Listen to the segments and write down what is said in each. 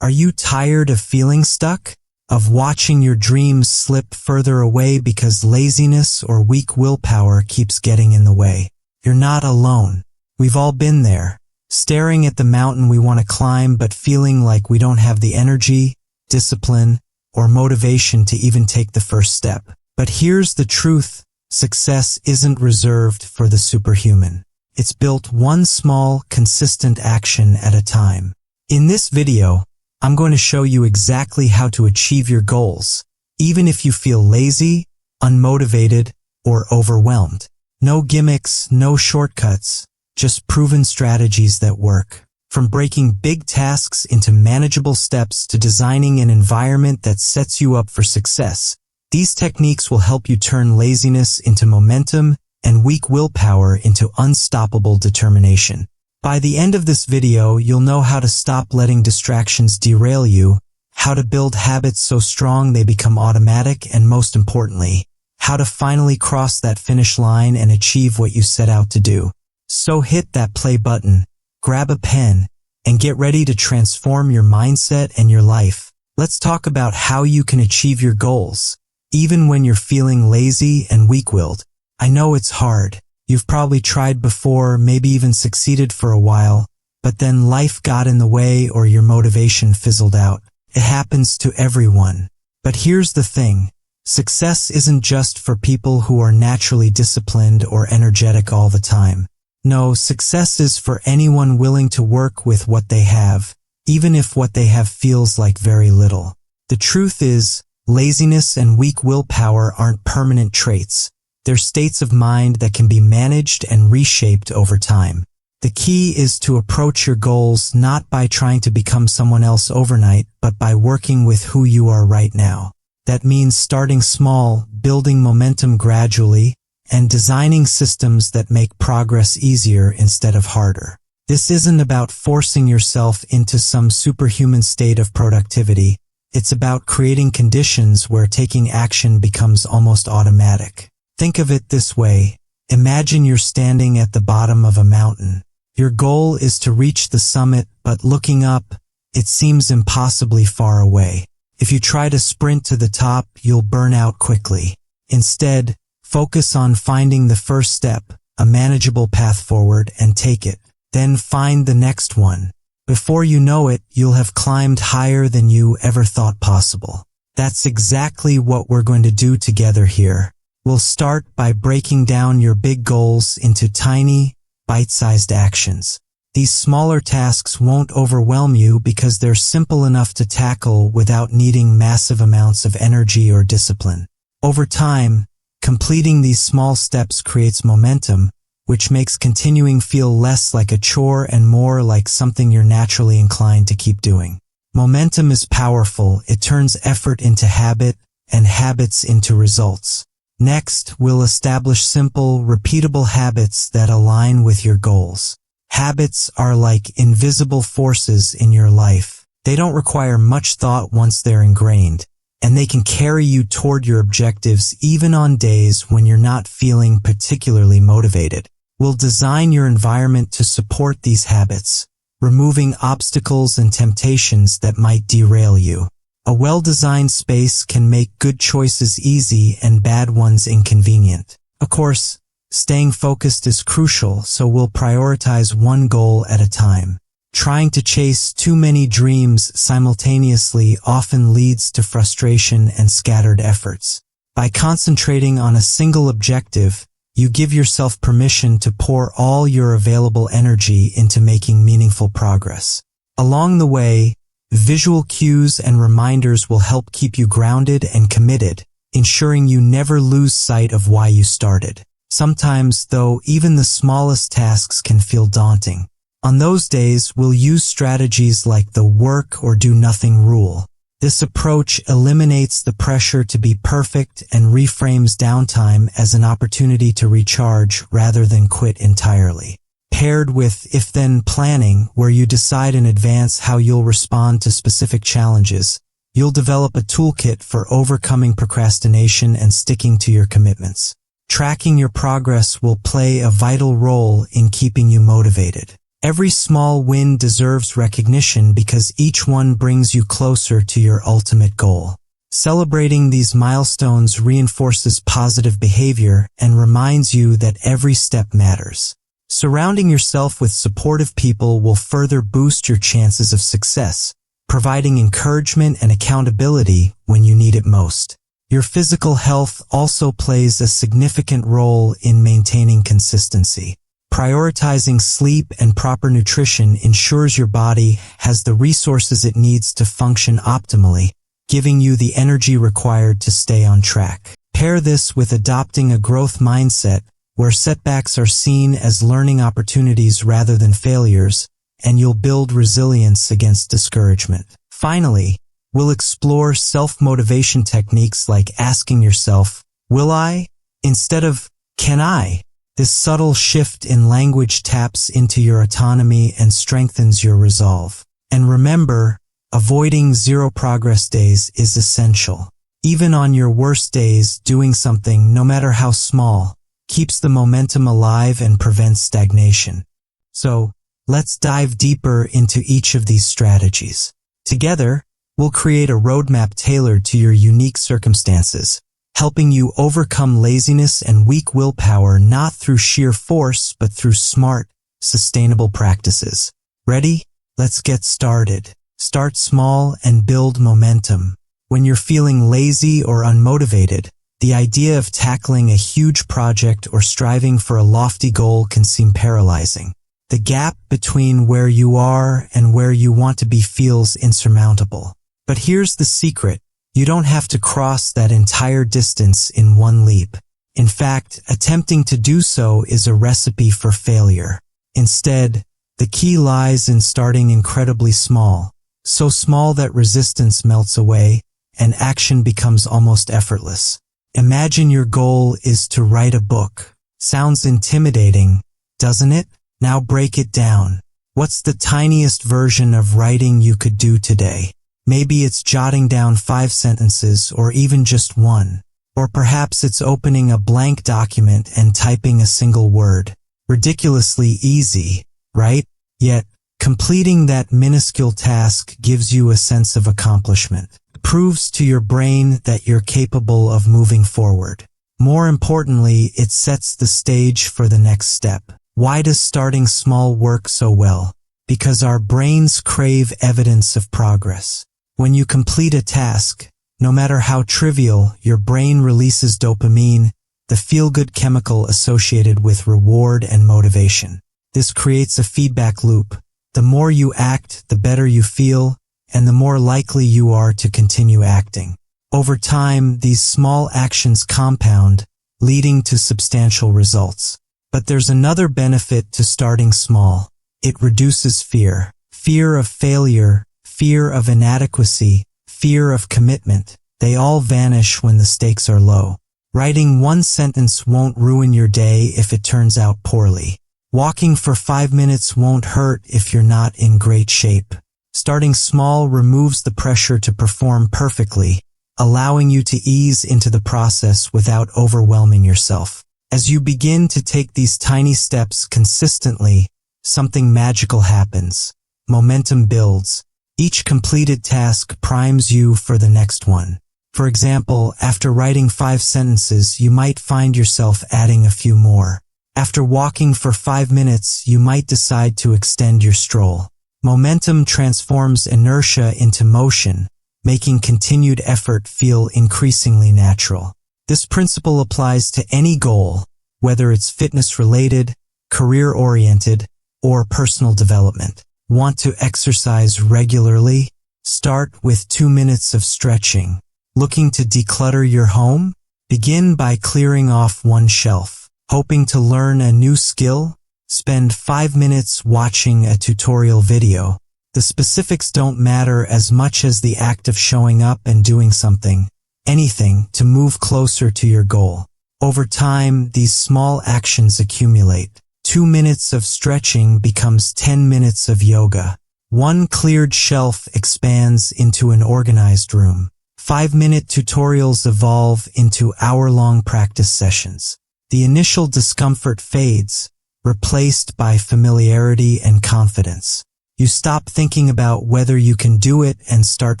Are you tired of feeling stuck? Of watching your dreams slip further away because laziness or weak willpower keeps getting in the way? You're not alone. We've all been there, staring at the mountain we want to climb but feeling like we don't have the energy, discipline, or motivation to even take the first step. But here's the truth: success isn't reserved for the superhuman. It's built one small, consistent action at a time. In this video, I'm going to show you exactly how to achieve your goals, even if you feel lazy, unmotivated, or overwhelmed. No gimmicks, no shortcuts, just proven strategies that work. From breaking big tasks into manageable steps to designing an environment that sets you up for success, these techniques will help you turn laziness into momentum and weak willpower into unstoppable determination. By the end of this video, you'll know how to stop letting distractions derail you, how to build habits so strong they become automatic, and most importantly, how to finally cross that finish line and achieve what you set out to do. So hit that play button, grab a pen, and get ready to transform your mindset and your life. Let's talk about how you can achieve your goals, even when you're feeling lazy and weak-willed. I know it's hard. You've probably tried before, maybe even succeeded for a while, but then life got in the way or your motivation fizzled out. It happens to everyone. But here's the thing: success isn't just for people who are naturally disciplined or energetic all the time. No, success is for anyone willing to work with what they have, even if what they have feels like very little. The truth is, laziness and weak willpower aren't permanent traits. They're states of mind that can be managed and reshaped over time. The key is to approach your goals not by trying to become someone else overnight, but by working with who you are right now. That means starting small, building momentum gradually, and designing systems that make progress easier instead of harder. This isn't about forcing yourself into some superhuman state of productivity. It's about creating conditions where taking action becomes almost automatic. Think of it this way: imagine you're standing at the bottom of a mountain. Your goal is to reach the summit, but looking up, it seems impossibly far away. If you try to sprint to the top, you'll burn out quickly. Instead, focus on finding the first step, a manageable path forward, and take it. Then find the next one. Before you know it, you'll have climbed higher than you ever thought possible. That's exactly what we're going to do together here. We'll start by breaking down your big goals into tiny, bite-sized actions. These smaller tasks won't overwhelm you because they're simple enough to tackle without needing massive amounts of energy or discipline. Over time, completing these small steps creates momentum, which makes continuing feel less like a chore and more like something you're naturally inclined to keep doing. Momentum is powerful. It turns effort into habit and habits into results. Next, we'll establish simple, repeatable habits that align with your goals. Habits are like invisible forces in your life. They don't require much thought once they're ingrained, and they can carry you toward your objectives even on days when you're not feeling particularly motivated. We'll design your environment to support these habits, removing obstacles and temptations that might derail you. A well-designed space can make good choices easy and bad ones inconvenient. Of course, staying focused is crucial, so we'll prioritize one goal at a time. Trying to chase too many dreams simultaneously often leads to frustration and scattered efforts. By concentrating on a single objective, you give yourself permission to pour all your available energy into making meaningful progress. Along the way, visual cues and reminders will help keep you grounded and committed, ensuring you never lose sight of why you started. Sometimes, though, even the smallest tasks can feel daunting. On those days, we'll use strategies like the work or do nothing rule. This approach eliminates the pressure to be perfect and reframes downtime as an opportunity to recharge rather than quit entirely. Paired with if-then planning, where you decide in advance how you'll respond to specific challenges, you'll develop a toolkit for overcoming procrastination and sticking to your commitments. Tracking your progress will play a vital role in keeping you motivated. Every small win deserves recognition because each one brings you closer to your ultimate goal. Celebrating these milestones reinforces positive behavior and reminds you that every step matters. Surrounding yourself with supportive people will further boost your chances of success, providing encouragement and accountability when you need it most. Your physical health also plays a significant role in maintaining consistency. Prioritizing sleep and proper nutrition ensures your body has the resources it needs to function optimally, giving you the energy required to stay on track. Pair this with adopting a growth mindset where setbacks are seen as learning opportunities rather than failures, and you'll build resilience against discouragement. Finally, we'll explore self-motivation techniques like asking yourself, "Will I?" instead of "Can I?" This subtle shift in language taps into your autonomy and strengthens your resolve. And remember, avoiding zero progress days is essential. Even on your worst days, doing something, no matter how small, keeps the momentum alive and prevents stagnation. So, let's dive deeper into each of these strategies. Together, we'll create a roadmap tailored to your unique circumstances, helping you overcome laziness and weak willpower not through sheer force but through smart, sustainable practices. Ready? Let's get started. Start small and build momentum. When you're feeling lazy or unmotivated, the idea of tackling a huge project or striving for a lofty goal can seem paralyzing. The gap between where you are and where you want to be feels insurmountable. But here's the secret. You don't have to cross that entire distance in one leap. In fact, attempting to do so is a recipe for failure. Instead, the key lies in starting incredibly small, so small that resistance melts away and action becomes almost effortless. Imagine your goal is to write a book. Sounds intimidating, doesn't it? Now break it down. What's the tiniest version of writing you could do today? Maybe it's jotting down 5 sentences or even just one. Or perhaps it's opening a blank document and typing a single word. Ridiculously easy, right? Yet, completing that minuscule task gives you a sense of accomplishment. It proves to your brain that you're capable of moving forward. More importantly, it sets the stage for the next step. Why does starting small work so well? Because our brains crave evidence of progress. When you complete a task, no matter how trivial, your brain releases dopamine, the feel-good chemical associated with reward and motivation. This creates a feedback loop. The more you act, the better you feel, and the more likely you are to continue acting. Over time, these small actions compound, leading to substantial results. But there's another benefit to starting small. It reduces fear. Fear of failure, fear of inadequacy, fear of commitment. They all vanish when the stakes are low. Writing one sentence won't ruin your day if it turns out poorly. Walking for 5 minutes won't hurt if you're not in great shape. Starting small removes the pressure to perform perfectly, allowing you to ease into the process without overwhelming yourself. As you begin to take these tiny steps consistently, something magical happens. Momentum builds. Each completed task primes you for the next one. For example, after writing 5 sentences, you might find yourself adding a few more. After walking for 5 minutes, you might decide to extend your stroll. Momentum transforms inertia into motion, making continued effort feel increasingly natural. This principle applies to any goal, whether it's fitness-related, career-oriented, or personal development. Want to exercise regularly? Start with 2 minutes of stretching. Looking to declutter your home? Begin by clearing off one shelf. Hoping to learn a new skill? Spend 5 minutes watching a tutorial video. The specifics don't matter as much as the act of showing up and doing something, anything, to move closer to your goal. Over time, these small actions accumulate. 2 minutes of stretching becomes 10 minutes of yoga. One cleared shelf expands into an organized room. 5-minute tutorials evolve into hour-long practice sessions. The initial discomfort fades, replaced by familiarity and confidence. You stop thinking about whether you can do it and start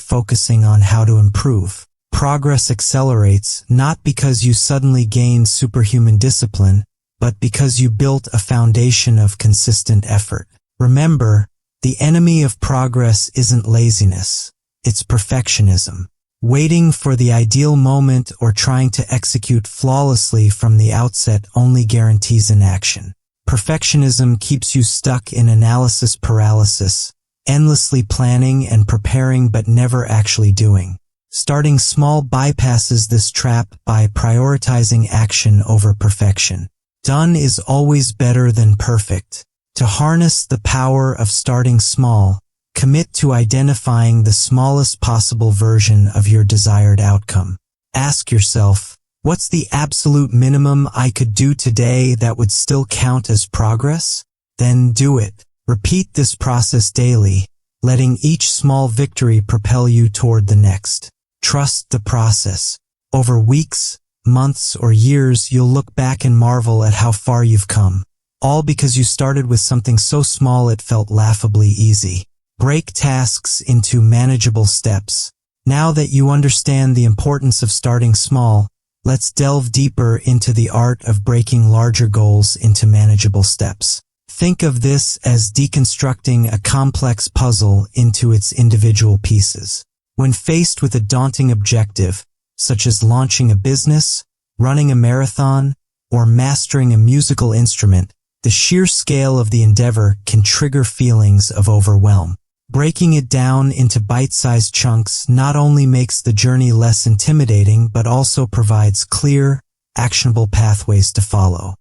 focusing on how to improve. Progress accelerates not because you suddenly gained superhuman discipline, but because you built a foundation of consistent effort. Remember, the enemy of progress isn't laziness, it's perfectionism. Waiting for the ideal moment or trying to execute flawlessly from the outset only guarantees inaction. Perfectionism keeps you stuck in analysis paralysis, endlessly planning and preparing but never actually doing. Starting small bypasses this trap by prioritizing action over perfection. Done is always better than perfect. To harness the power of starting small, commit to identifying the smallest possible version of your desired outcome. Ask yourself, what's the absolute minimum I could do today that would still count as progress? Then do it. Repeat this process daily, letting each small victory propel you toward the next. Trust the process. Over weeks, months, or years, you'll look back and marvel at how far you've come. All because you started with something so small it felt laughably easy. Break tasks into manageable steps. Now that you understand the importance of starting small, let's delve deeper into the art of breaking larger goals into manageable steps. Think of this as deconstructing a complex puzzle into its individual pieces. When faced with a daunting objective, such as launching a business, running a marathon, or mastering a musical instrument, the sheer scale of the endeavor can trigger feelings of overwhelm. Breaking it down into bite-sized chunks not only makes the journey less intimidating but also provides clear, actionable pathways to follow.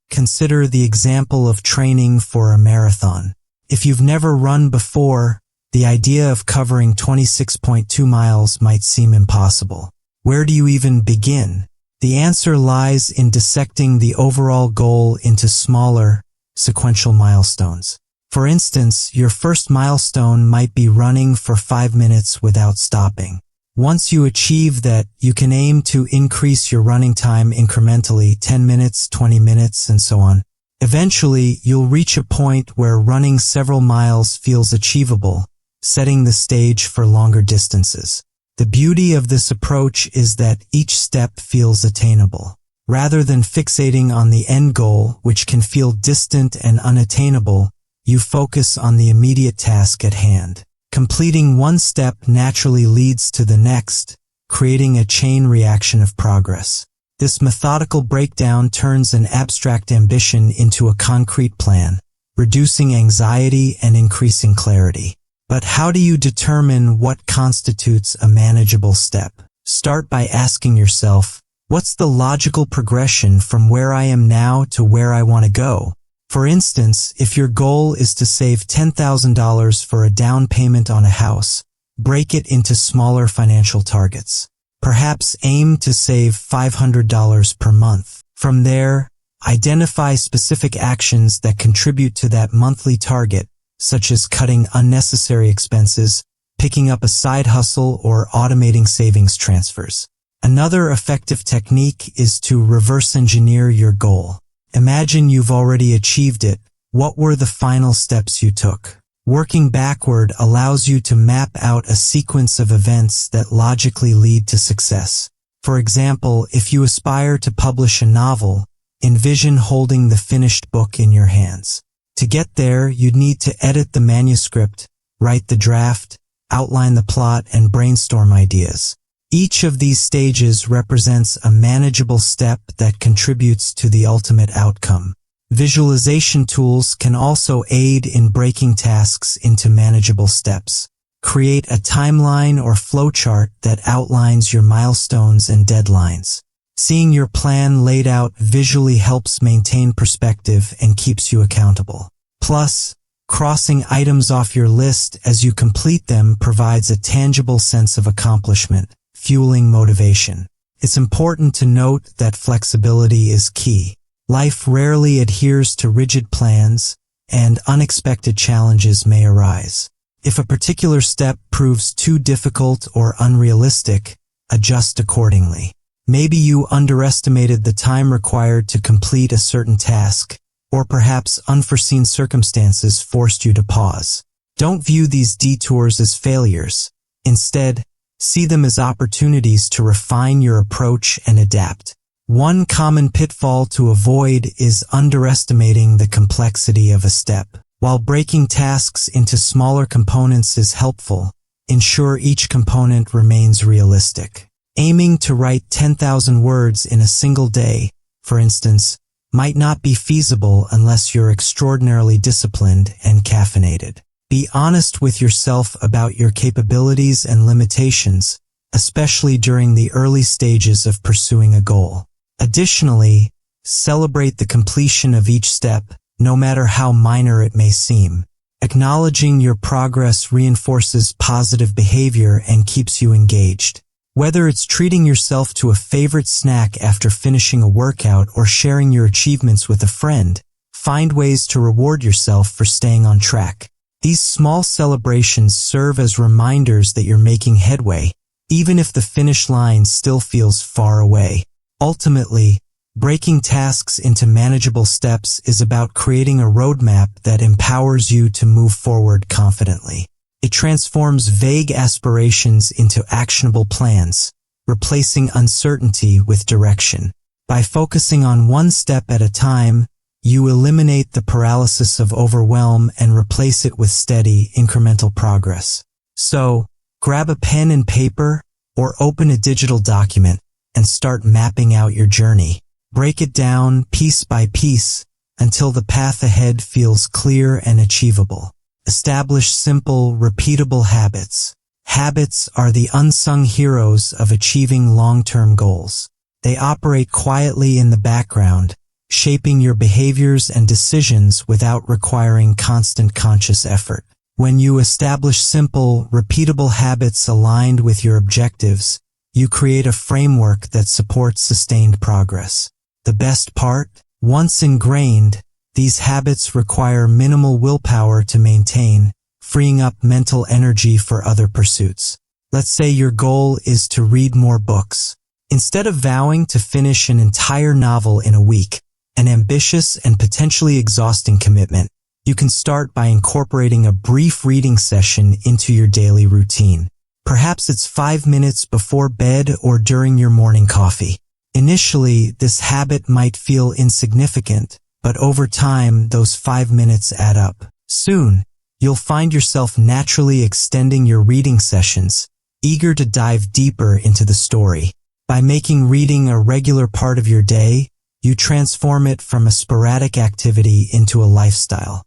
Consider the example of training for a marathon. If you've never run before, the idea of covering 26.2 miles might seem impossible. Where do you even begin? The answer lies in dissecting the overall goal into smaller, sequential milestones. For instance, your first milestone might be running for 5 minutes without stopping. Once you achieve that, you can aim to increase your running time incrementally, 10 minutes, 20 minutes, and so on. Eventually, you'll reach a point where running several miles feels achievable, setting the stage for longer distances. The beauty of this approach is that each step feels attainable. Rather than fixating on the end goal, which can feel distant and unattainable, you focus on the immediate task at hand. Completing one step naturally leads to the next, creating a chain reaction of progress. This methodical breakdown turns an abstract ambition into a concrete plan, reducing anxiety and increasing clarity. But how do you determine what constitutes a manageable step? Start by asking yourself, what's the logical progression from where I am now to where I want to go? For instance, if your goal is to save $10,000 for a down payment on a house, break it into smaller financial targets. Perhaps aim to save $500 per month. From there, identify specific actions that contribute to that monthly target, such as cutting unnecessary expenses, picking up a side hustle, or automating savings transfers. Another effective technique is to reverse engineer your goal. Imagine you've already achieved it. What were the final steps you took? Working backward allows you to map out a sequence of events that logically lead to success. For example, if you aspire to publish a novel, envision holding the finished book in your hands. To get there, you'd need to edit the manuscript, write the draft, outline the plot, and brainstorm ideas. Each of these stages represents a manageable step that contributes to the ultimate outcome. Visualization tools can also aid in breaking tasks into manageable steps. Create a timeline or flowchart that outlines your milestones and deadlines. Seeing your plan laid out visually helps maintain perspective and keeps you accountable. Plus, crossing items off your list as you complete them provides a tangible sense of accomplishment, fueling motivation. It's important to note that flexibility is key. Life rarely adheres to rigid plans, and unexpected challenges may arise. If a particular step proves too difficult or unrealistic, adjust accordingly. Maybe you underestimated the time required to complete a certain task, or perhaps unforeseen circumstances forced you to pause. Don't view these detours as failures. Instead, see them as opportunities to refine your approach and adapt. One common pitfall to avoid is underestimating the complexity of a step. While breaking tasks into smaller components is helpful, ensure each component remains realistic. Aiming to write 10,000 words in a single day, for instance, might not be feasible unless you're extraordinarily disciplined and caffeinated. Be honest with yourself about your capabilities and limitations, especially during the early stages of pursuing a goal. Additionally, celebrate the completion of each step, no matter how minor it may seem. Acknowledging your progress reinforces positive behavior and keeps you engaged. Whether it's treating yourself to a favorite snack after finishing a workout or sharing your achievements with a friend, find ways to reward yourself for staying on track. These small celebrations serve as reminders that you're making headway, even if the finish line still feels far away. Ultimately, breaking tasks into manageable steps is about creating a roadmap that empowers you to move forward confidently. It transforms vague aspirations into actionable plans, replacing uncertainty with direction. By focusing on one step at a time, you eliminate the paralysis of overwhelm and replace it with steady, incremental progress. So, grab a pen and paper, or open a digital document, and start mapping out your journey. Break it down piece by piece until the path ahead feels clear and achievable. Establish simple, repeatable habits. Habits are the unsung heroes of achieving long-term goals. They operate quietly in the background, shaping your behaviors and decisions without requiring constant conscious effort. When you establish simple, repeatable habits aligned with your objectives, you create a framework that supports sustained progress. The best part? Once ingrained, these habits require minimal willpower to maintain, freeing up mental energy for other pursuits. Let's say your goal is to read more books. Instead of vowing to finish an entire novel in a week, an ambitious and potentially exhausting commitment, you can start by incorporating a brief reading session into your daily routine. Perhaps it's 5 minutes before bed or during your morning coffee. Initially, this habit might feel insignificant, but over time, those 5 minutes add up. Soon, you'll find yourself naturally extending your reading sessions, eager to dive deeper into the story. By making reading a regular part of your day, you transform it from a sporadic activity into a lifestyle.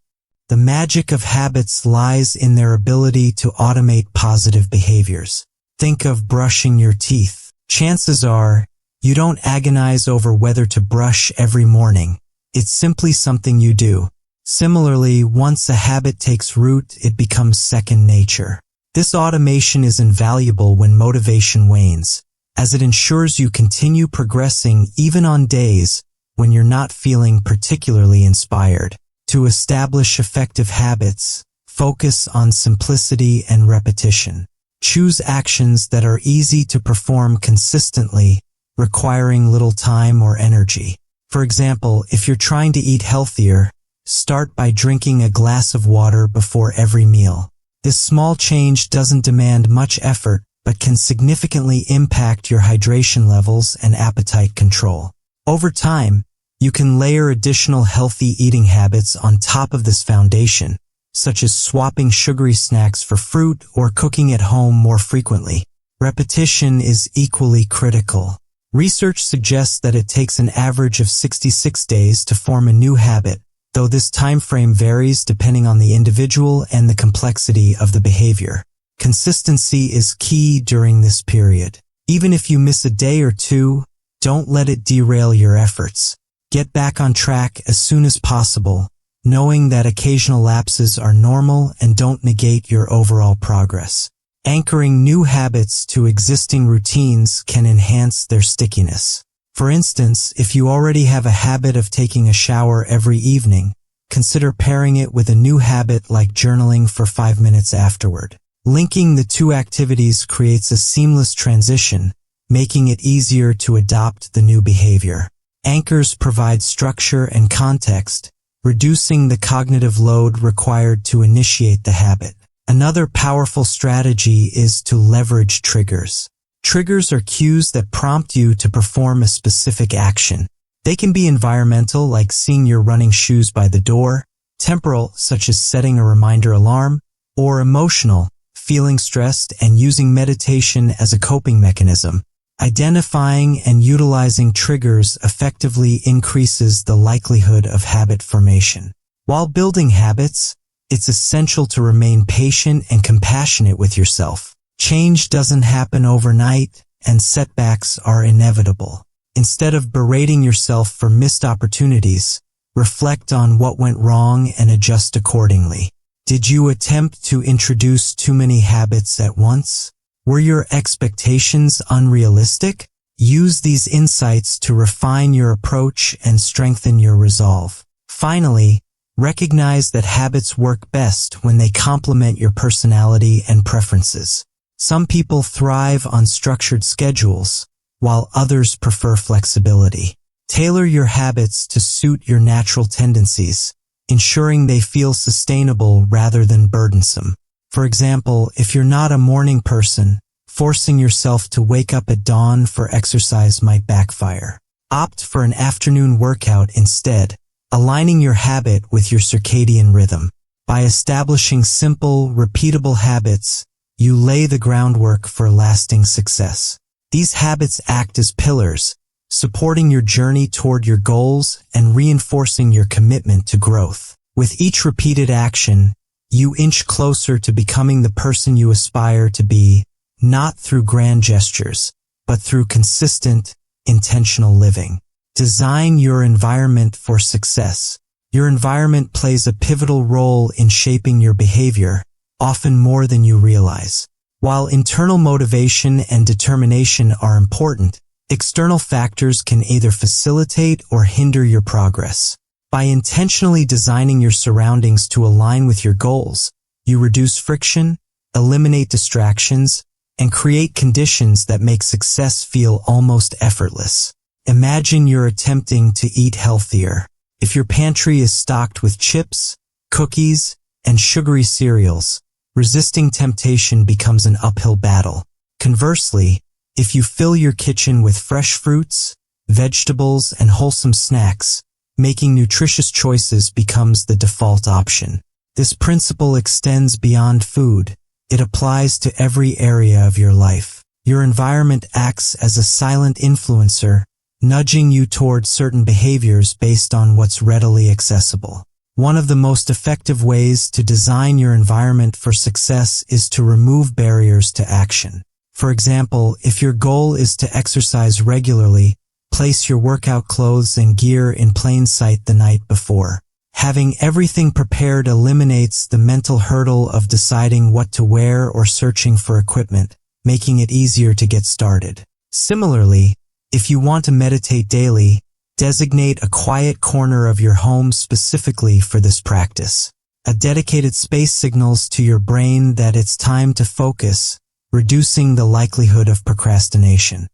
The magic of habits lies in their ability to automate positive behaviors. Think of brushing your teeth. Chances are, you don't agonize over whether to brush every morning. It's simply something you do. Similarly, once a habit takes root, it becomes second nature. This automation is invaluable when motivation wanes, as it ensures you continue progressing even on days when you're not feeling particularly inspired. To establish effective habits, focus on simplicity and repetition. Choose actions that are easy to perform consistently, requiring little time or energy. For example, if you're trying to eat healthier, start by drinking a glass of water before every meal. This small change doesn't demand much effort, but can significantly impact your hydration levels and appetite control. Over time, you can layer additional healthy eating habits on top of this foundation, such as swapping sugary snacks for fruit or cooking at home more frequently. Repetition is equally critical. Research suggests that it takes an average of 66 days to form a new habit, though this time frame varies depending on the individual and the complexity of the behavior. Consistency is key during this period. Even if you miss a day or two, don't let it derail your efforts. Get back on track as soon as possible, knowing that occasional lapses are normal and don't negate your overall progress. Anchoring new habits to existing routines can enhance their stickiness. For instance, if you already have a habit of taking a shower every evening, consider pairing it with a new habit like journaling for 5 minutes afterward. Linking the two activities creates a seamless transition, making it easier to adopt the new behavior. Anchors provide structure and context, reducing the cognitive load required to initiate the habit. Another powerful strategy is to leverage triggers. Triggers are cues that prompt you to perform a specific action. They can be environmental, like seeing your running shoes by the door, temporal, such as setting a reminder alarm, or emotional, feeling stressed and using meditation as a coping mechanism. Identifying and utilizing triggers effectively increases the likelihood of habit formation. While building habits, it's essential to remain patient and compassionate with yourself. Change doesn't happen overnight, and setbacks are inevitable. Instead of berating yourself for missed opportunities, reflect on what went wrong and adjust accordingly. Did you attempt to introduce too many habits at once? Were your expectations unrealistic? Use these insights to refine your approach and strengthen your resolve. Finally, recognize that habits work best when they complement your personality and preferences. Some people thrive on structured schedules, while others prefer flexibility. Tailor your habits to suit your natural tendencies, ensuring they feel sustainable rather than burdensome. For example, if you're not a morning person, forcing yourself to wake up at dawn for exercise might backfire. Opt for an afternoon workout instead, aligning your habit with your circadian rhythm. By establishing simple, repeatable habits, you lay the groundwork for lasting success. These habits act as pillars, supporting your journey toward your goals and reinforcing your commitment to growth. With each repeated action, you inch closer to becoming the person you aspire to be, not through grand gestures, but through consistent, intentional living. Design your environment for success. Your environment plays a pivotal role in shaping your behavior, often more than you realize. While internal motivation and determination are important, external factors can either facilitate or hinder your progress. By intentionally designing your surroundings to align with your goals, you reduce friction, eliminate distractions, and create conditions that make success feel almost effortless. Imagine you're attempting to eat healthier. If your pantry is stocked with chips, cookies, and sugary cereals, resisting temptation becomes an uphill battle. Conversely, if you fill your kitchen with fresh fruits, vegetables, and wholesome snacks, making nutritious choices becomes the default option. This principle extends beyond food. It applies to every area of your life. Your environment acts as a silent influencer, nudging you toward certain behaviors based on what's readily accessible. One of the most effective ways to design your environment for success is to remove barriers to action. For example, if your goal is to exercise regularly, place your workout clothes and gear in plain sight the night before. Having everything prepared eliminates the mental hurdle of deciding what to wear or searching for equipment, making it easier to get started. Similarly, if you want to meditate daily, designate a quiet corner of your home specifically for this practice. A dedicated space signals to your brain that it's time to focus, reducing the likelihood of procrastination.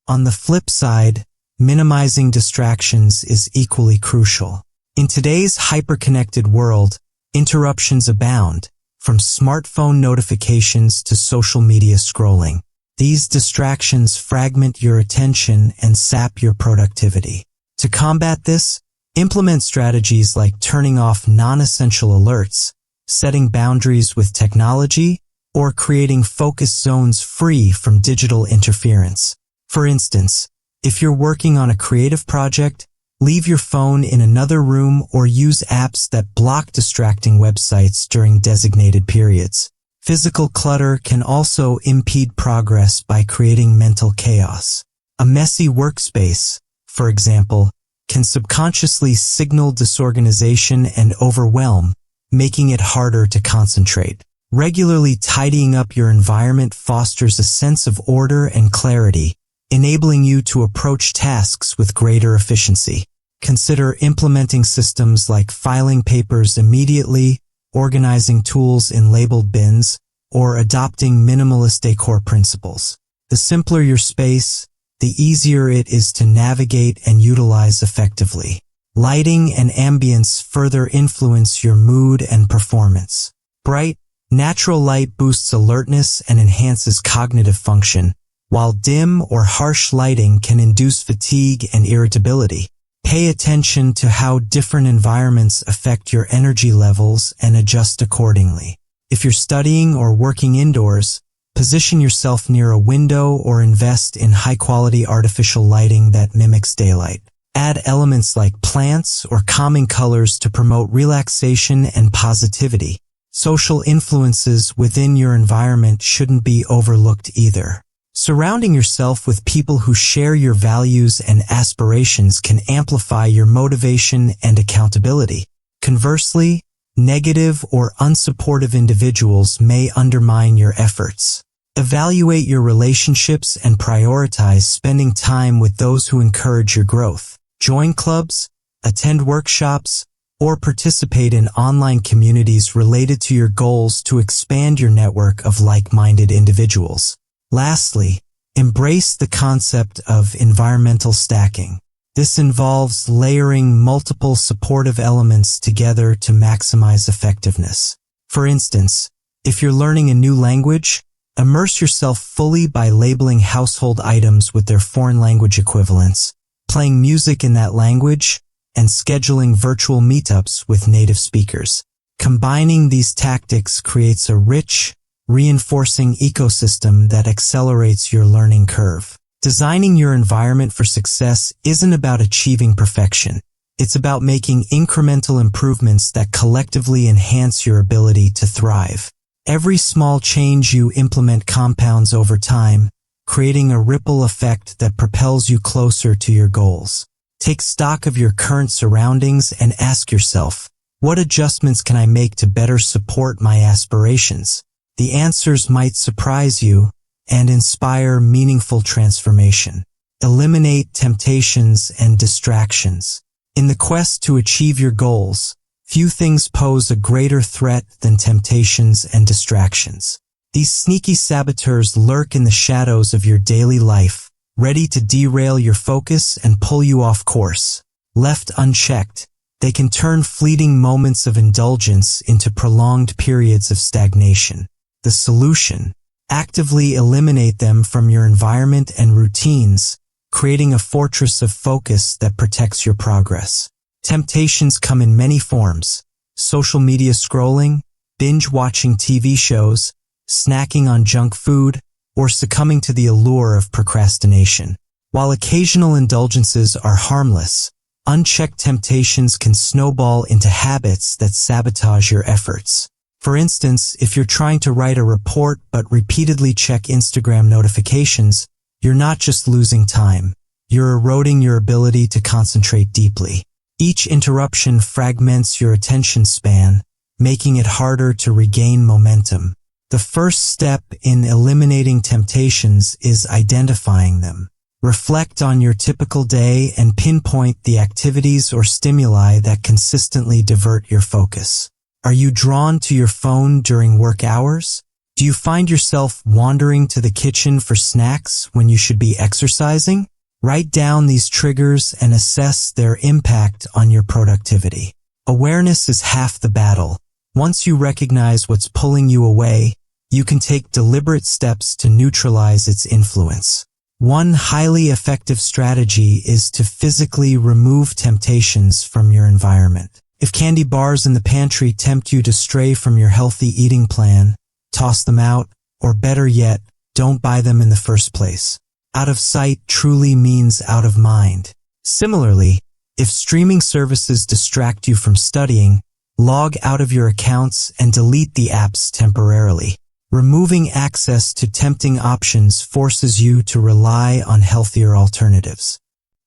On the flip side, minimizing distractions is equally crucial. In today's hyper-connected world, interruptions abound, from smartphone notifications to social media scrolling. These distractions fragment your attention and sap your productivity. To combat this, implement strategies like turning off non-essential alerts, setting boundaries with technology, or creating focus zones free from digital interference. For instance, if you're working on a creative project, leave your phone in another room or use apps that block distracting websites during designated periods. Physical clutter can also impede progress by creating mental chaos. A messy workspace, for example, can subconsciously signal disorganization and overwhelm, making it harder to concentrate. Regularly tidying up your environment fosters a sense of order and clarity, enabling you to approach tasks with greater efficiency. Consider implementing systems like filing papers immediately, organizing tools in labeled bins, or adopting minimalist decor principles. The simpler your space, the easier it is to navigate and utilize effectively. Lighting and ambience further influence your mood and performance. Bright, natural light boosts alertness and enhances cognitive function, while dim or harsh lighting can induce fatigue and irritability. Pay attention to how different environments affect your energy levels and adjust accordingly. If you're studying or working indoors, position yourself near a window or invest in high-quality artificial lighting that mimics daylight. Add elements like plants or calming colors to promote relaxation and positivity. Social influences within your environment shouldn't be overlooked either. Surrounding yourself with people who share your values and aspirations can amplify your motivation and accountability. Conversely, negative or unsupportive individuals may undermine your efforts. Evaluate your relationships and prioritize spending time with those who encourage your growth. Join clubs, attend workshops, or participate in online communities related to your goals to expand your network of like-minded individuals. Lastly, embrace the concept of environmental stacking. This involves layering multiple supportive elements together to maximize effectiveness. For instance, if you're learning a new language, immerse yourself fully by labeling household items with their foreign language equivalents, playing music in that language, and scheduling virtual meetups with native speakers. Combining these tactics creates a rich, reinforcing ecosystem that accelerates your learning curve. Designing your environment for success isn't about achieving perfection. It's about making incremental improvements that collectively enhance your ability to thrive. Every small change you implement compounds over time, creating a ripple effect that propels you closer to your goals. Take stock of your current surroundings and ask yourself, what adjustments can I make to better support my aspirations? The answers might surprise you and inspire meaningful transformation. Eliminate temptations and distractions. In the quest to achieve your goals, few things pose a greater threat than temptations and distractions. These sneaky saboteurs lurk in the shadows of your daily life, ready to derail your focus and pull you off course. Left unchecked, they can turn fleeting moments of indulgence into prolonged periods of stagnation. The solution: actively eliminate them from your environment and routines, creating a fortress of focus that protects your progress. Temptations come in many forms: social media scrolling, binge-watching TV shows, snacking on junk food, or succumbing to the allure of procrastination. While occasional indulgences are harmless, unchecked temptations can snowball into habits that sabotage your efforts. For instance, if you're trying to write a report but repeatedly check Instagram notifications, you're not just losing time, you're eroding your ability to concentrate deeply. Each interruption fragments your attention span, making it harder to regain momentum. The first step in eliminating temptations is identifying them. Reflect on your typical day and pinpoint the activities or stimuli that consistently divert your focus. Are you drawn to your phone during work hours? Do you find yourself wandering to the kitchen for snacks when you should be exercising? Write down these triggers and assess their impact on your productivity. Awareness is half the battle. Once you recognize what's pulling you away, you can take deliberate steps to neutralize its influence. One highly effective strategy is to physically remove temptations from your environment. If candy bars in the pantry tempt you to stray from your healthy eating plan, toss them out, or better yet, don't buy them in the first place. Out of sight truly means out of mind. Similarly, if streaming services distract you from studying, log out of your accounts and delete the apps temporarily. Removing access to tempting options forces you to rely on healthier alternatives.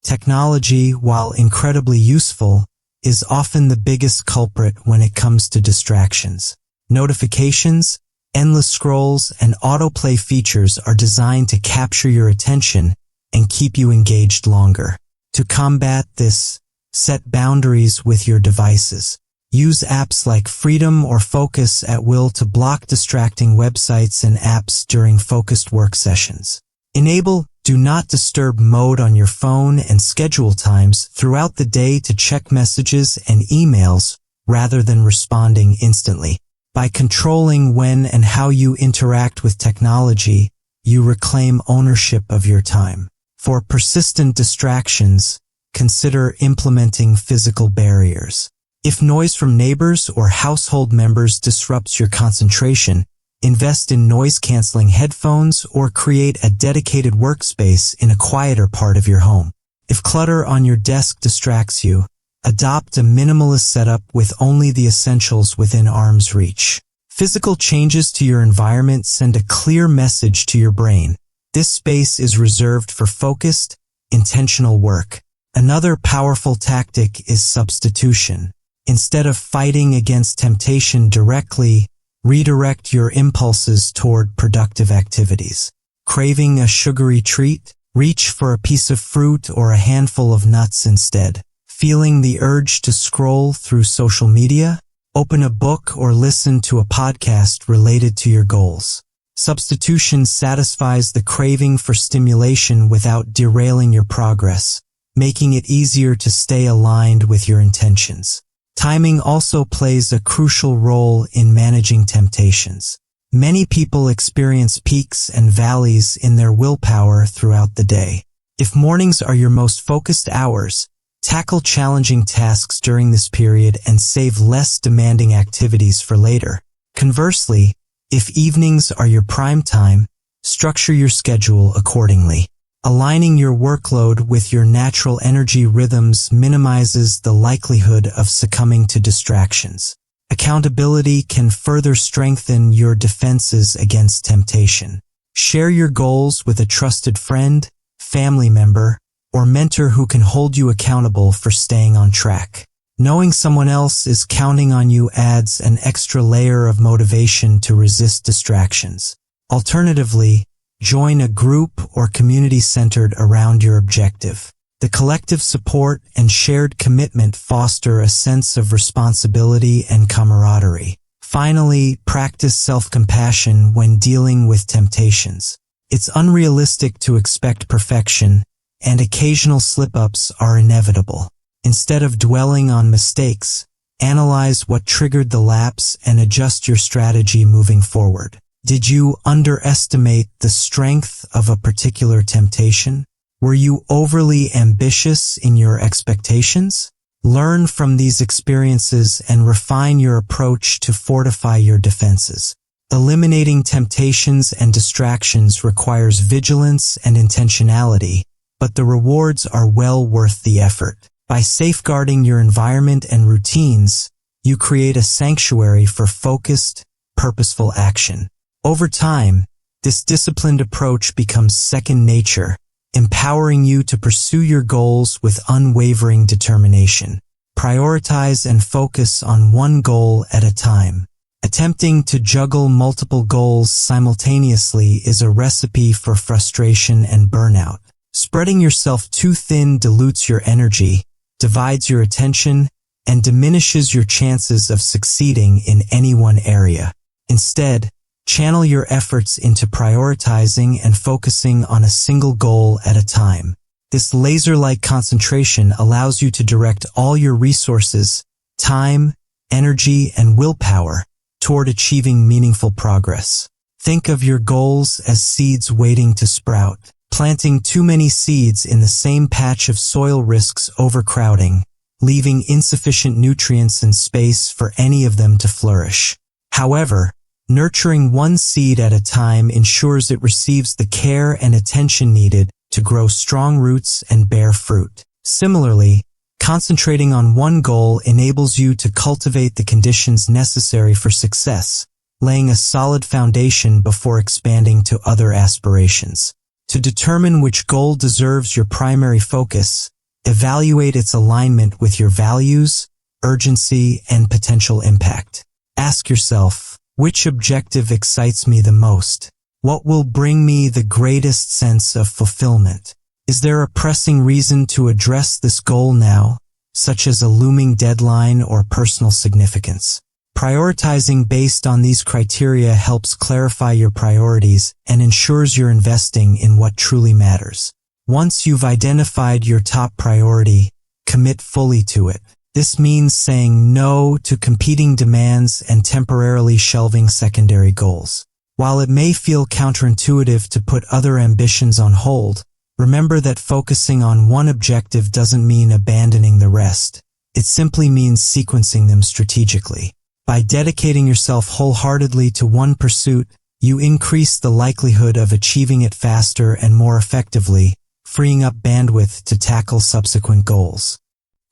Technology, while incredibly useful, is often the biggest culprit when it comes to distractions. Notifications, endless scrolls, and autoplay features are designed to capture your attention and keep you engaged longer. To combat this, set boundaries with your devices. Use apps like Freedom or Focus at will to block distracting websites and apps during focused work sessions. Enable Do not disturb mode on your phone and schedule times throughout the day to check messages and emails rather than responding instantly. By controlling when and how you interact with technology, you reclaim ownership of your time. For persistent distractions, consider implementing physical barriers. If noise from neighbors or household members disrupts your concentration, invest in noise-canceling headphones or create a dedicated workspace in a quieter part of your home. If clutter on your desk distracts you, adopt a minimalist setup with only the essentials within arm's reach. Physical changes to your environment send a clear message to your brain. This space is reserved for focused, intentional work. Another powerful tactic is substitution. Instead of fighting against temptation directly, redirect your impulses toward productive activities. Craving a sugary treat? Reach for a piece of fruit or a handful of nuts instead. Feeling the urge to scroll through social media? Open a book or listen to a podcast related to your goals. Substitution satisfies the craving for stimulation without derailing your progress, making it easier to stay aligned with your intentions. Timing also plays a crucial role in managing temptations. Many people experience peaks and valleys in their willpower throughout the day. If mornings are your most focused hours, tackle challenging tasks during this period and save less demanding activities for later. Conversely, if evenings are your prime time, structure your schedule accordingly. Aligning your workload with your natural energy rhythms minimizes the likelihood of succumbing to distractions. Accountability can further strengthen your defenses against temptation. Share your goals with a trusted friend, family member, or mentor who can hold you accountable for staying on track. Knowing someone else is counting on you adds an extra layer of motivation to resist distractions. Alternatively, join a group or community centered around your objective. The collective support and shared commitment foster a sense of responsibility and camaraderie. Finally, practice self-compassion when dealing with temptations. It's unrealistic to expect perfection, and occasional slip-ups are inevitable. Instead of dwelling on mistakes, analyze what triggered the lapse and adjust your strategy moving forward. Did you underestimate the strength of a particular temptation? Were you overly ambitious in your expectations? Learn from these experiences and refine your approach to fortify your defenses. Eliminating temptations and distractions requires vigilance and intentionality, but the rewards are well worth the effort. By safeguarding your environment and routines, you create a sanctuary for focused, purposeful action. Over time, this disciplined approach becomes second nature, empowering you to pursue your goals with unwavering determination. Prioritize and focus on one goal at a time. Attempting to juggle multiple goals simultaneously is a recipe for frustration and burnout. Spreading yourself too thin dilutes your energy, divides your attention, and diminishes your chances of succeeding in any one area. Instead, channel your efforts into prioritizing and focusing on a single goal at a time. This laser-like concentration allows you to direct all your resources, time, energy, and willpower toward achieving meaningful progress. Think of your goals as seeds waiting to sprout. Planting too many seeds in the same patch of soil risks overcrowding, leaving insufficient nutrients and space for any of them to flourish. However, nurturing one seed at a time ensures it receives the care and attention needed to grow strong roots and bear fruit. Similarly, concentrating on one goal enables you to cultivate the conditions necessary for success, laying a solid foundation before expanding to other aspirations. To determine which goal deserves your primary focus, evaluate its alignment with your values, urgency, and potential impact. Ask yourself, which objective excites me the most? What will bring me the greatest sense of fulfillment? Is there a pressing reason to address this goal now, such as a looming deadline or personal significance? Prioritizing based on these criteria helps clarify your priorities and ensures you're investing in what truly matters. Once you've identified your top priority, commit fully to it. This means saying no to competing demands and temporarily shelving secondary goals. While it may feel counterintuitive to put other ambitions on hold, remember that focusing on one objective doesn't mean abandoning the rest. It simply means sequencing them strategically. By dedicating yourself wholeheartedly to one pursuit, you increase the likelihood of achieving it faster and more effectively, freeing up bandwidth to tackle subsequent goals.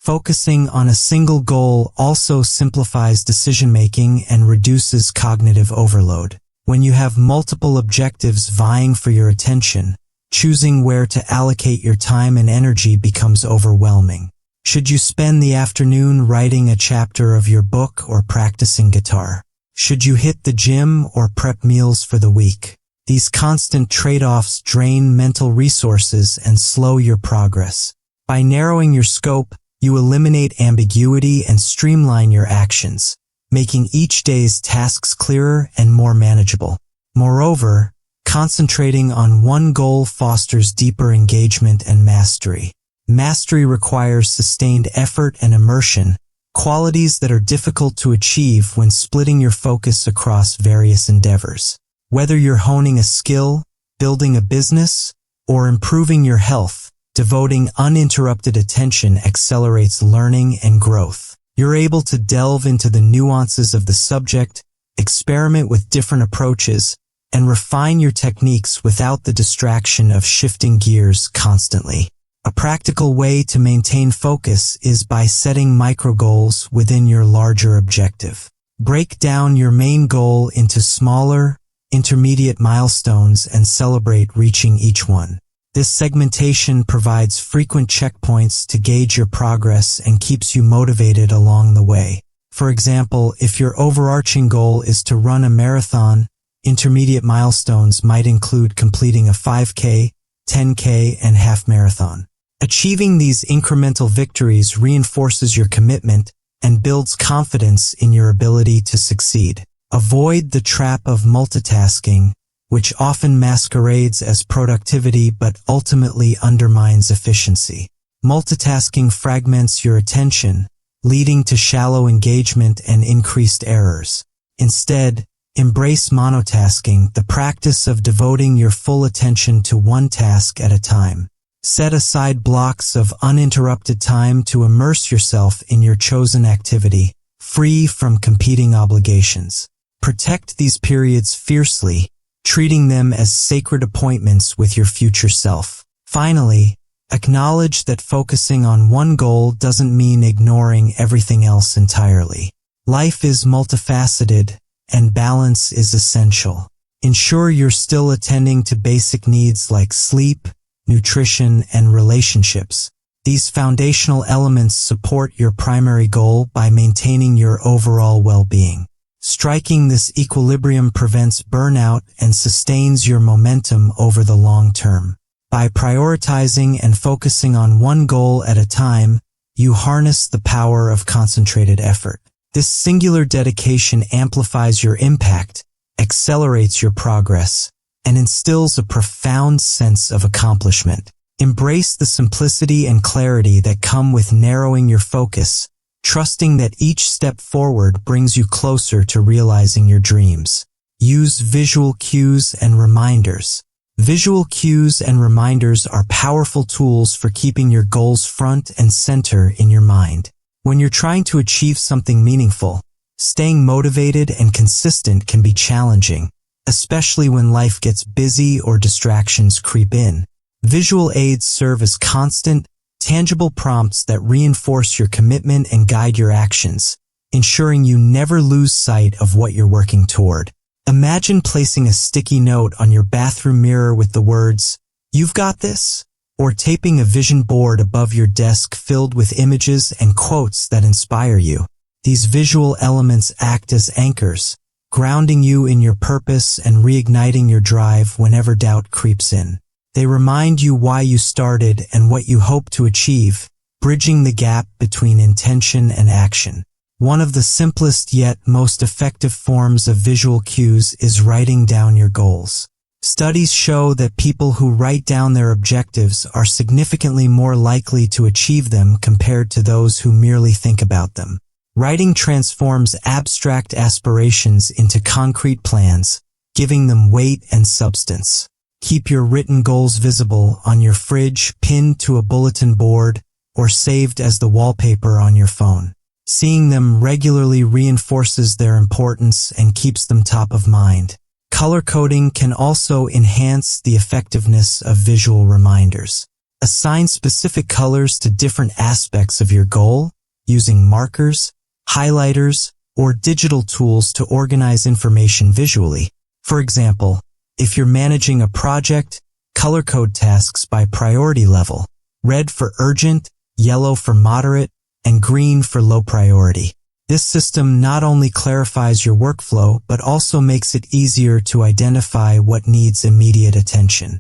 Focusing on a single goal also simplifies decision-making and reduces cognitive overload. When you have multiple objectives vying for your attention, choosing where to allocate your time and energy becomes overwhelming. Should you spend the afternoon writing a chapter of your book or practicing guitar? Should you hit the gym or prep meals for the week? These constant trade-offs drain mental resources and slow your progress. By narrowing your scope, you eliminate ambiguity and streamline your actions, making each day's tasks clearer and more manageable. Moreover, concentrating on one goal fosters deeper engagement and mastery. Mastery requires sustained effort and immersion, qualities that are difficult to achieve when splitting your focus across various endeavors. Whether you're honing a skill, building a business, or improving your health, devoting uninterrupted attention accelerates learning and growth. You're able to delve into the nuances of the subject, experiment with different approaches, and refine your techniques without the distraction of shifting gears constantly. A practical way to maintain focus is by setting micro-goals within your larger objective. Break down your main goal into smaller, intermediate milestones and celebrate reaching each one. This segmentation provides frequent checkpoints to gauge your progress and keeps you motivated along the way. For example, if your overarching goal is to run a marathon, intermediate milestones might include completing a 5K, 10K, and half marathon. Achieving these incremental victories reinforces your commitment and builds confidence in your ability to succeed. Avoid the trap of multitasking, which often masquerades as productivity but ultimately undermines efficiency. Multitasking fragments your attention, leading to shallow engagement and increased errors. Instead, embrace monotasking, the practice of devoting your full attention to one task at a time. Set aside blocks of uninterrupted time to immerse yourself in your chosen activity, free from competing obligations. Protect these periods fiercely, treating them as sacred appointments with your future self. Finally, acknowledge that focusing on one goal doesn't mean ignoring everything else entirely. Life is multifaceted, and balance is essential. Ensure you're still attending to basic needs like sleep, nutrition, and relationships. These foundational elements support your primary goal by maintaining your overall well-being. Striking this equilibrium prevents burnout and sustains your momentum over the long term. By prioritizing and focusing on one goal at a time, you harness the power of concentrated effort. This singular dedication amplifies your impact, accelerates your progress, and instills a profound sense of accomplishment. Embrace the simplicity and clarity that come with narrowing your focus, trusting that each step forward brings you closer to realizing your dreams. Use visual cues and reminders. Visual cues and reminders are powerful tools for keeping your goals front and center in your mind. When you're trying to achieve something meaningful, staying motivated and consistent can be challenging, especially when life gets busy or distractions creep in. Visual aids serve as constant, tangible prompts that reinforce your commitment and guide your actions, ensuring you never lose sight of what you're working toward. Imagine placing a sticky note on your bathroom mirror with the words, "You've got this," or taping a vision board above your desk filled with images and quotes that inspire you. These visual elements act as anchors, grounding you in your purpose and reigniting your drive whenever doubt creeps in. They remind you why you started and what you hope to achieve, bridging the gap between intention and action. One of the simplest yet most effective forms of visual cues is writing down your goals. Studies show that people who write down their objectives are significantly more likely to achieve them compared to those who merely think about them. Writing transforms abstract aspirations into concrete plans, giving them weight and substance. Keep your written goals visible on your fridge, pinned to a bulletin board, or saved as the wallpaper on your phone. Seeing them regularly reinforces their importance and keeps them top of mind. Color coding can also enhance the effectiveness of visual reminders. Assign specific colors to different aspects of your goal using markers, highlighters, or digital tools to organize information visually. For example, if you're managing a project, color code tasks by priority level: red for urgent, yellow for moderate, and green for low priority. This system not only clarifies your workflow, but also makes it easier to identify what needs immediate attention.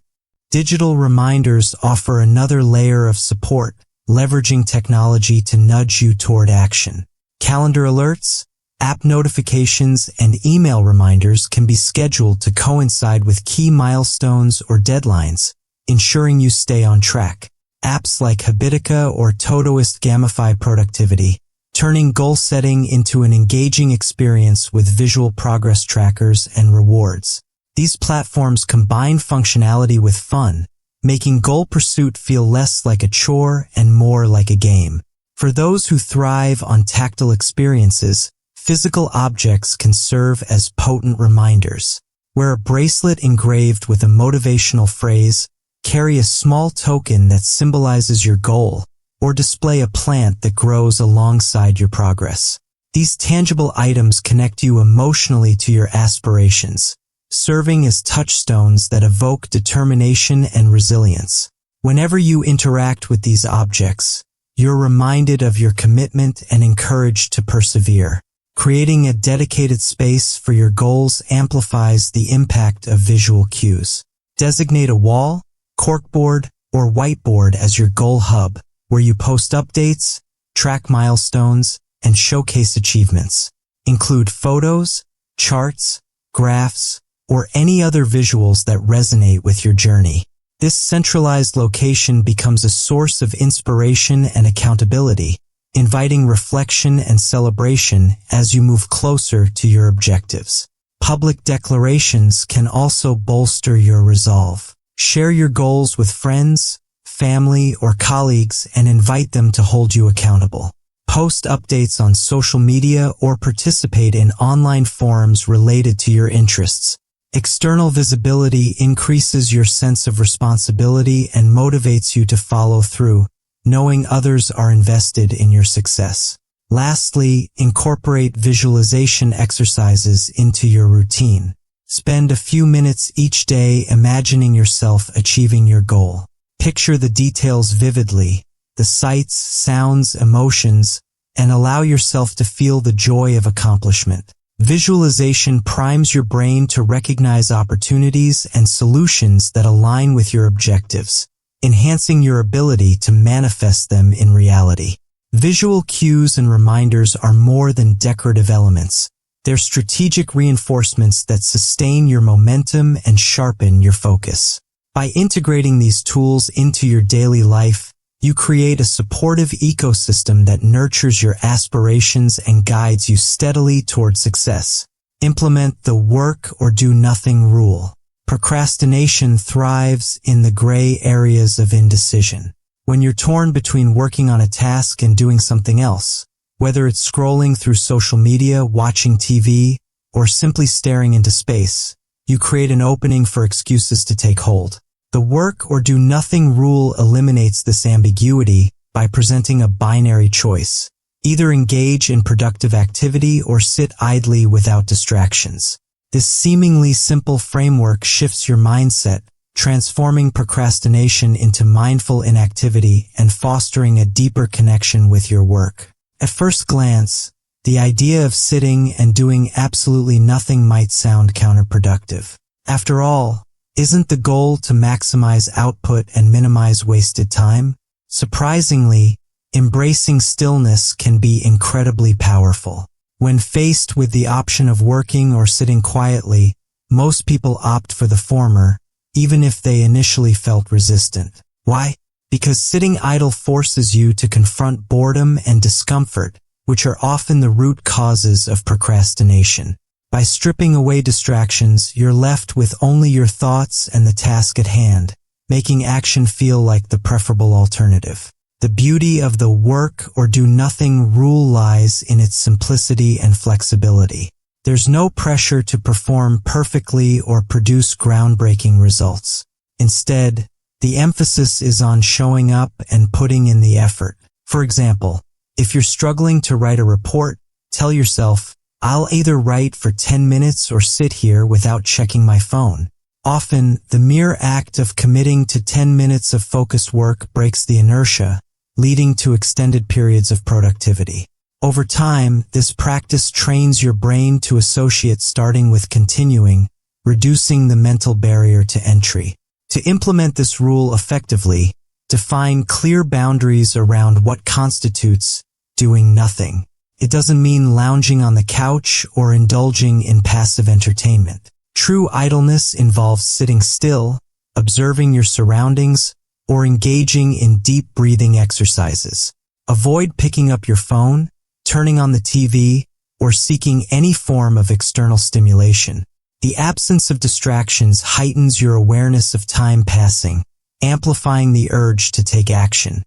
Digital reminders offer another layer of support, leveraging technology to nudge you toward action. Calendar alerts, app notifications, and email reminders can be scheduled to coincide with key milestones or deadlines, ensuring you stay on track. Apps like Habitica or Todoist gamify productivity, turning goal setting into an engaging experience with visual progress trackers and rewards. These platforms combine functionality with fun, making goal pursuit feel less like a chore and more like a game. For those who thrive on tactile experiences, physical objects can serve as potent reminders. Wear a bracelet engraved with a motivational phrase, carry a small token that symbolizes your goal, or display a plant that grows alongside your progress. These tangible items connect you emotionally to your aspirations, serving as touchstones that evoke determination and resilience. Whenever you interact with these objects, you're reminded of your commitment and encouraged to persevere. Creating a dedicated space for your goals amplifies the impact of visual cues. Designate a wall, corkboard, or whiteboard as your goal hub, where you post updates, track milestones, and showcase achievements. Include photos, charts, graphs, or any other visuals that resonate with your journey. This centralized location becomes a source of inspiration and accountability, inviting reflection and celebration as you move closer to your objectives. Public declarations can also bolster your resolve. Share your goals with friends, family, or colleagues and invite them to hold you accountable. Post updates on social media or participate in online forums related to your interests. External visibility increases your sense of responsibility and motivates you to follow through, knowing others are invested in your success. Lastly, incorporate visualization exercises into your routine. Spend a few minutes each day imagining yourself achieving your goal. Picture the details vividly, the sights, sounds, emotions, and allow yourself to feel the joy of accomplishment. Visualization primes your brain to recognize opportunities and solutions that align with your objectives, enhancing your ability to manifest them in reality. Visual cues and reminders are more than decorative elements. They're strategic reinforcements that sustain your momentum and sharpen your focus. By integrating these tools into your daily life, you create a supportive ecosystem that nurtures your aspirations and guides you steadily toward success. Implement the work or do nothing rule. Procrastination thrives in the gray areas of indecision. When you're torn between working on a task and doing something else, whether it's scrolling through social media, watching TV, or simply staring into space, you create an opening for excuses to take hold. The work or do nothing rule eliminates this ambiguity by presenting a binary choice. Either engage in productive activity or sit idly without distractions. This seemingly simple framework shifts your mindset, transforming procrastination into mindful inactivity and fostering a deeper connection with your work. At first glance, the idea of sitting and doing absolutely nothing might sound counterproductive. After all, isn't the goal to maximize output and minimize wasted time? Surprisingly, embracing stillness can be incredibly powerful. When faced with the option of working or sitting quietly, most people opt for the former, even if they initially felt resistant. Why? Because sitting idle forces you to confront boredom and discomfort, which are often the root causes of procrastination. By stripping away distractions, you're left with only your thoughts and the task at hand, making action feel like the preferable alternative. The beauty of the work or do nothing rule lies in its simplicity and flexibility. There's no pressure to perform perfectly or produce groundbreaking results. Instead, the emphasis is on showing up and putting in the effort. For example, if you're struggling to write a report, tell yourself, I'll either write for 10 minutes or sit here without checking my phone. Often, the mere act of committing to 10 minutes of focused work breaks the inertia, leading to extended periods of productivity. Over time, this practice trains your brain to associate starting with continuing, reducing the mental barrier to entry. To implement this rule effectively, define clear boundaries around what constitutes doing nothing. It doesn't mean lounging on the couch or indulging in passive entertainment. True idleness involves sitting still, observing your surroundings, or engaging in deep breathing exercises. Avoid picking up your phone, turning on the TV, or seeking any form of external stimulation. The absence of distractions heightens your awareness of time passing, amplifying the urge to take action.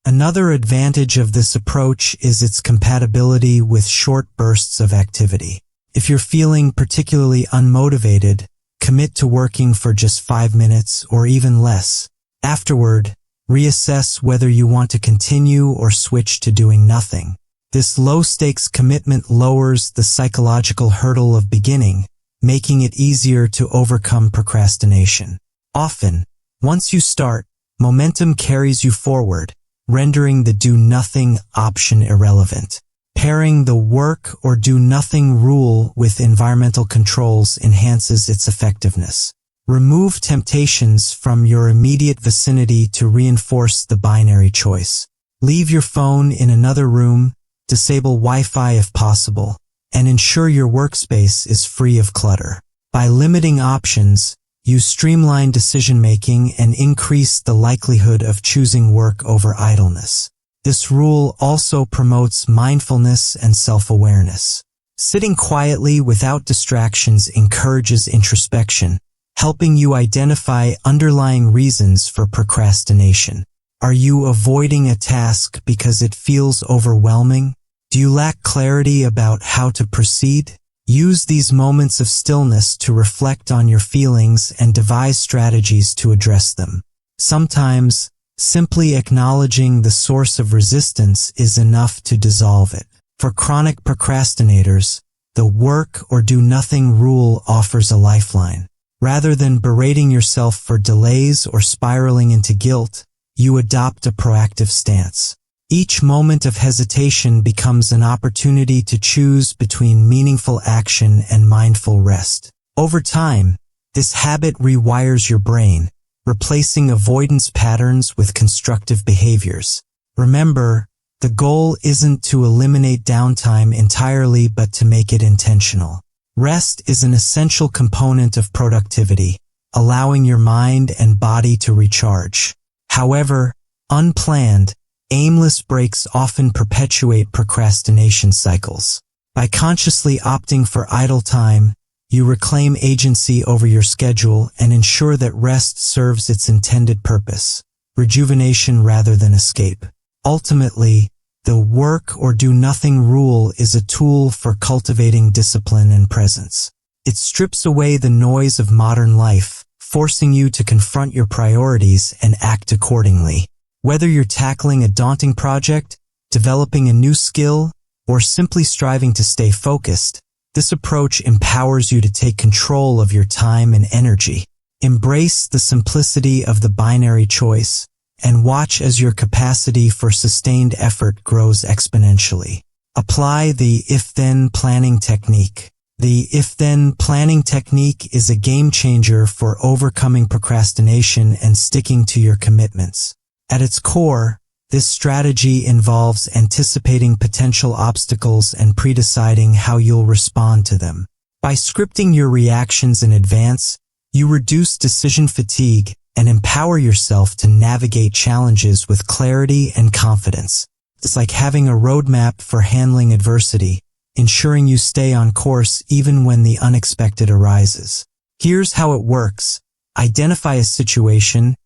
Another advantage of this approach is its compatibility with short bursts of activity. If you're feeling particularly unmotivated, commit to working for just 5 minutes or even less. Afterward, reassess whether you want to continue or switch to doing nothing. This low-stakes commitment lowers the psychological hurdle of beginning, making it easier to overcome procrastination. Often, once you start, momentum carries you forward, rendering the do-nothing option irrelevant. Pairing the work or do-nothing rule with environmental controls enhances its effectiveness. Remove temptations from your immediate vicinity to reinforce the binary choice. Leave your phone in another room, disable Wi-Fi if possible, and ensure your workspace is free of clutter. By limiting options, you streamline decision-making and increase the likelihood of choosing work over idleness. This rule also promotes mindfulness and self-awareness. Sitting quietly without distractions encourages introspection, helping you identify underlying reasons for procrastination. Are you avoiding a task because it feels overwhelming? Do you lack clarity about how to proceed? Use these moments of stillness to reflect on your feelings and devise strategies to address them. Sometimes, simply acknowledging the source of resistance is enough to dissolve it. For chronic procrastinators, the work or do nothing rule offers a lifeline. Rather than berating yourself for delays or spiraling into guilt, you adopt a proactive stance. Each moment of hesitation becomes an opportunity to choose between meaningful action and mindful rest. Over time, this habit rewires your brain, replacing avoidance patterns with constructive behaviors. Remember, the goal isn't to eliminate downtime entirely but to make it intentional. Rest is an essential component of productivity, allowing your mind and body to recharge. However, unplanned, aimless breaks often perpetuate procrastination cycles. By consciously opting for idle time, you reclaim agency over your schedule and ensure that rest serves its intended purpose, rejuvenation rather than escape. Ultimately, the work or do nothing rule is a tool for cultivating discipline and presence. It strips away the noise of modern life, forcing you to confront your priorities and act accordingly. Whether you're tackling a daunting project, developing a new skill, or simply striving to stay focused, this approach empowers you to take control of your time and energy. Embrace the simplicity of the binary choice, and watch as your capacity for sustained effort grows exponentially. Apply the if-then planning technique. The if-then planning technique is a game changer for overcoming procrastination and sticking to your commitments. At its core, This strategy involves anticipating potential obstacles and predeciding how you'll respond to them. By scripting your reactions in advance, you reduce decision fatigue and empower yourself to navigate challenges with clarity and confidence. It's like having a roadmap for handling adversity, ensuring you stay on course even when the unexpected arises. Here's how it works. Identify a situation,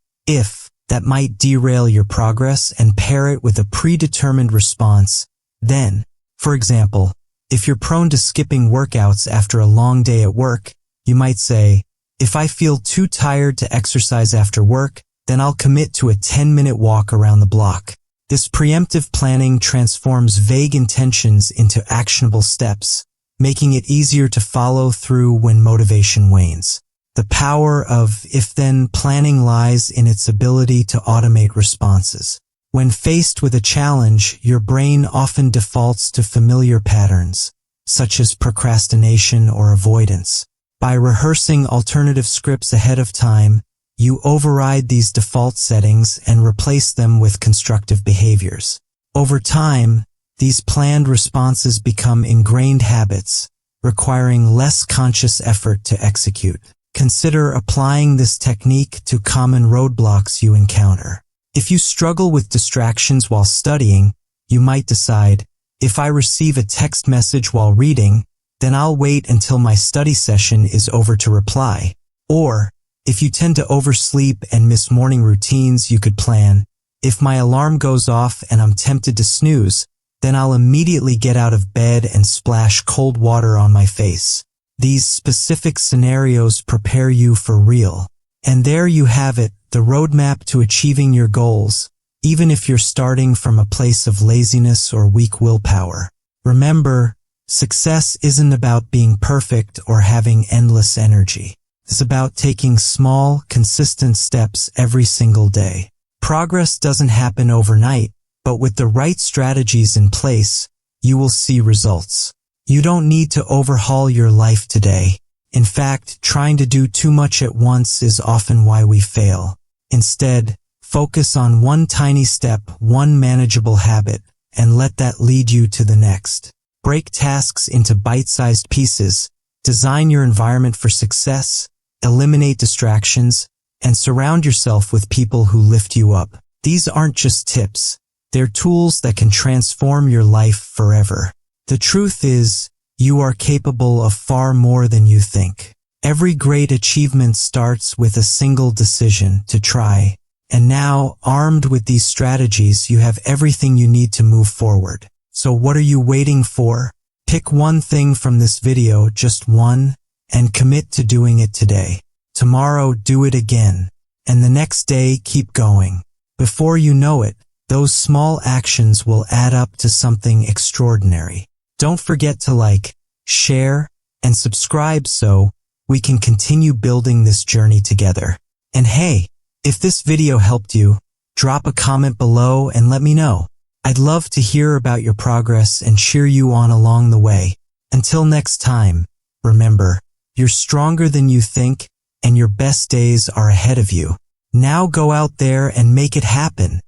that might derail your progress, and pair it with a predetermined response. Then, for example, if you're prone to skipping workouts after a long day at work, you might say, if I feel too tired to exercise after work, then I'll commit to a 10-minute walk around the block. This preemptive planning transforms vague intentions into actionable steps, making it easier to follow through when motivation wanes. The power of if-then planning lies in its ability to automate responses. When faced with a challenge, your brain often defaults to familiar patterns, such as procrastination or avoidance. By rehearsing alternative scripts ahead of time, you override these default settings and replace them with constructive behaviors. Over time, these planned responses become ingrained habits, requiring less conscious effort to execute. Consider applying this technique to common roadblocks you encounter. If you struggle with distractions while studying, you might decide, if I receive a text message while reading, then I'll wait until my study session is over to reply. Or, if you tend to oversleep and miss morning routines, you could plan, if my alarm goes off and I'm tempted to snooze, then I'll immediately get out of bed and splash cold water on my face. These specific scenarios prepare you for real. And there you have it, the roadmap to achieving your goals, even if you're starting from a place of laziness or weak willpower. Remember, success isn't about being perfect or having endless energy. It's about taking small, consistent steps every single day. Progress doesn't happen overnight, but with the right strategies in place, you will see results. You don't need to overhaul your life today. In fact, trying to do too much at once is often why we fail. Instead, focus on one tiny step, one manageable habit, and let that lead you to the next. Break tasks into bite-sized pieces, design your environment for success, eliminate distractions, and surround yourself with people who lift you up. These aren't just tips. They're tools that can transform your life forever. The truth is, you are capable of far more than you think. Every great achievement starts with a single decision to try. And now, armed with these strategies, you have everything you need to move forward. So what are you waiting for? Pick one thing from this video, just one, and commit to doing it today. Tomorrow, do it again. And the next day, keep going. Before you know it, those small actions will add up to something extraordinary. Don't forget to like, share, and subscribe so we can continue building this journey together. And hey, if this video helped you, drop a comment below and let me know. I'd love to hear about your progress and cheer you on along the way. Until next time, remember, you're stronger than you think, and your best days are ahead of you. Now go out there and make it happen.